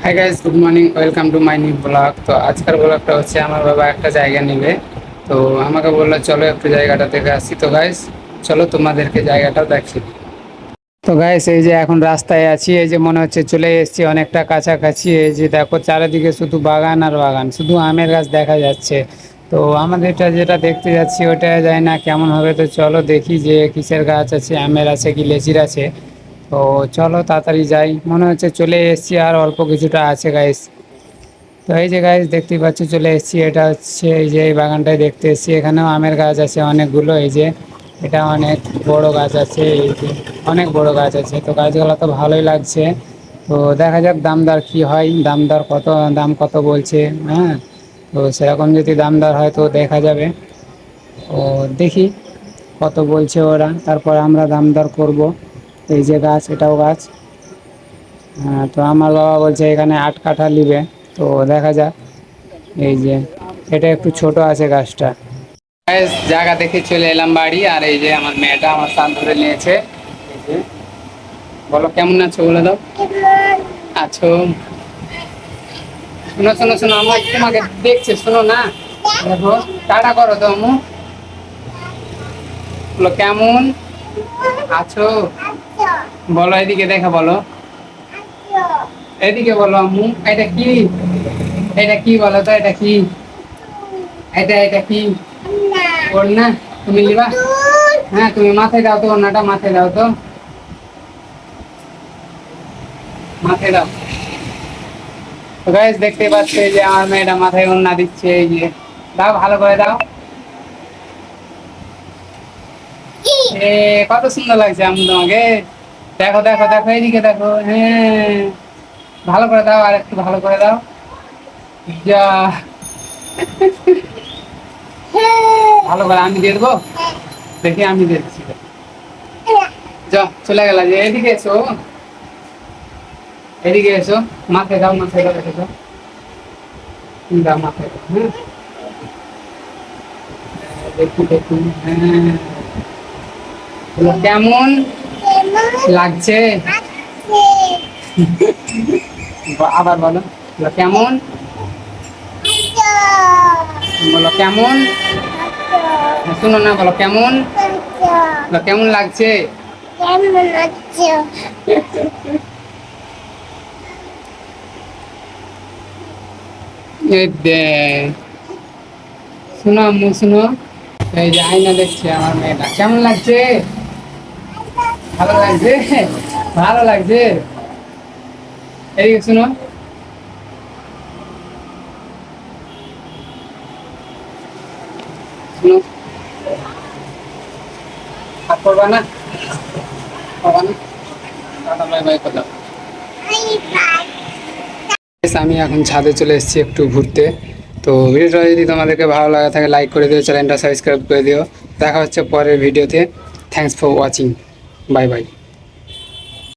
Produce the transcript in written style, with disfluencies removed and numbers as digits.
Hi guys, good morning, welcome to my new blog. তো আজকের ব্লগটা হচ্ছে আমার বাবা একটা জায়গা নেবে। তো আমাকে বললো চলো একটু জায়গাটা দেখে আসি। তো গাইস চলো তোমাদেরকে জায়গাটাও দেখি। তো গাইস এই যে এখন রাস্তায় আছি, এই যে মনে হচ্ছে চলে এসেছি অনেকটা কাছাকাছি। এই যে দেখো চারিদিকে শুধু বাগান আর বাগান, শুধু আমের গাছ দেখা যাচ্ছে। তো আমাদেরটা যেটা দেখতে যাচ্ছি ওটা যায় না কেমন হবে। তো চলো দেখি যে কিসের গাছ আছে, আমের আছে কি লেচির আছে। তো চলো তাড়াতাড়ি যাই, মনে হচ্ছে চলে এসেছি আর অল্প কিছুটা আছে গাইস। তো এই যে গাইস দেখতেই পাচ্ছি চলে এসেছি, এটা হচ্ছে এই যে এই বাগানটায় দেখতে এসেছি। এখানেও আমের গাছ আছে অনেকগুলো, এই যে এটা অনেক বড় গাছ আছে, এই যে অনেক বড় গাছ আছে। তো গাছগুলো তো ভালোই লাগছে। তো দেখা যাক দাম দর কি হয়, দাম দর কত, দাম কত বলছে। হ্যাঁ, তো সেরকম যদি দাম দর হয় তো দেখা যাবে। ও দেখি কত বলছে ওরা, তারপর আমরা দাম দর করবো। এই যে গাছ, এটাও গাছ। হ্যাঁ, তো আমার বাবা বলছে এখানে 8 কাঠা নিবে। তো দেখা যাক। এই যে এটা একটু ছোট আছে গাছটা। জায়গা দেখে চলে এলাম বাড়ি, আর এই যে আমার মেয়েটা আমার স্থান ধরে নিয়েছে। এই যে বলো কেমন আছো বলে দাও। আছো? শোনো শোনো শোনো, আমার তোমাকে দেখছে, শোনো না। দেখো, টাটা করো তো আম্মু। বলো কেমন আছো, বলো এদিকে দেখে বলো, এদিকে বলো আম্মু। এটা কি, এটা কি বলো তো, এটা কি, এটা কি ওড়না? তুমি নিবা? হ্যাঁ, তুমি মাথায় দাও তো, ওড়নাটা মাথায় দাও তো, মাথায় দাও। তো গাইস দেখতে পাচ্ছে যে আমার মেয়েটা মাথায় ওড়না দিচ্ছে। এই যে দাও, ভালো করে দাও। এ কত সুন্দর লাগছে আমি তোমাকে। দেখো দেখো দেখো, এইদিকে দেখো। হ্যাঁ, ভালো করে দাও, আর একটু ভালো করে দাও। যা, ভালো করে আমি দিয়ে দেবো, দেখি আমি দিচ্ছি। যা, চলে গেল। যে এদিকে এসো, এদিকে এসো, মাথায় দাও, মাথায় দাও, রেখে দাও। দাও মাথায় দাও। হ্যাঁ, দেখি দেখি। হ্যাঁ, বলো কেমন লাগছে। আবার বলো, বলো কেমন, বলো কেমন। শুনো না, বলো কেমন, বলো কেমন লাগছে। এই দে, শোনো আম্মু শোনো। এই যে আয়না দেখছে আমার মেয়েটা, কেমন লাগছে? ভালো লাগছে, ভালো লাগছে। এইদিকে শোনো, শোনো, হাত করবা না, করবা না, টাটা বাই বাই করে দাও। আমি এখন ছাদে চলে এসেছি একটু ঘুরতে। তো ভিডিওটা যদি তোমাদেরকে ভালো লাগা থাকে লাইক করে দিও, চ্যানেলটা সাবস্ক্রাইব করে দিও। দেখা হচ্ছে পরের ভিডিওতে। Thanks for watching, bye bye.